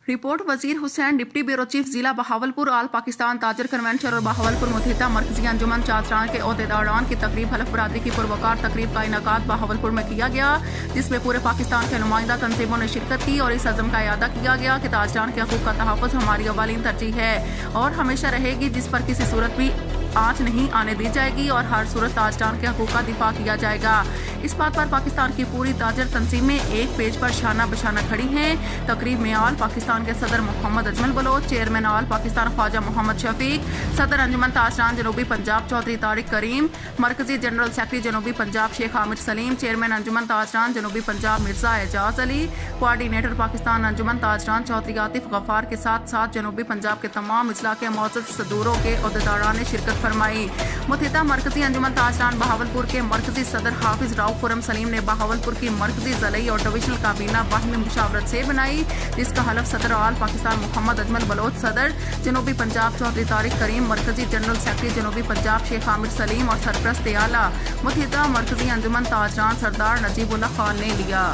Report वजीर Hussain deputy bureau chief जिला बहावलपुर आल Pakistan ताजर convention और बहावलपुर मुतहिदा मरकजी अंजुमन चादरान के ओहदेदारान की तकरीब हलफ बरादरी की पुरवकार तकरीब का इनेकाद बहावलपुर में किया गया, जिसमें पूरे पाकिस्तान के नुमाइंदा तंजीमों ने शिरकत की और इस अज़म का इयादा किया गया कि ताजरान के हकूक़ का तहफ़्फ़ुज़ हमारी अव्वलीन तरजीह है और हमेशा रहेगी, जिस पर किसी सूरत भी आँच नहीं आने दी जाएगी और हर सूरत ताजरान के हकूक़ का दिफा किया जाएगा। इस बात पर पाकिस्तान की पूरी ताजर तंजीमें एक पेज पर शाना बशाना खड़ी हैं। तकरीब में आल पाकिस्तान के सदर मोहम्मद अजमल बलोच, चेयरमैन आल पाकिस्तान ख्वाजा मोहम्मद शफीक, सदर अंजुमन ताजरान जनूबी पंजाब चौधरी तारिक करीम, मरकजी जनरल सेक्रेटरी जनूबी पंजाब शेख हामिद सलीम, चेयरमैन अंजुमन ताजरान जनूबी पंजाब मिर्जा एजाज अली, कोआर्डिनेटर पाकिस्तान अंजुमन ताजरान चौधरी आतिफ गफ्फार के साथ साथ जनूबी पंजाब के तमाम अजला के मौजूद सदूरों के ओहदेदारान ने शिरकत फरमाई। मुतहिदा मरकजी अंजुमन ताजरान बहावलपुर के मरकजी सदर हाफिज राउफ खुरम सलीम ने बहावलपुर की मरकजी ज़लई और डिविजनल काबीना बाहमी मुशावरत से बनाई, जिसका हलफ सदर आल पाकिस्तान मोहम्मद अजमल बलोच, सदर जनूबी पंजाब चौधरी तारिक करीम, मरकजी जनरल सेक्रेटरी जनूबी पंजाब शेख हामिद सलीम और सरपरस्त आला मुतहिदा मरकजी अंजुमन ताजरान सरदार नजीबुल्लाह खान ने लिया।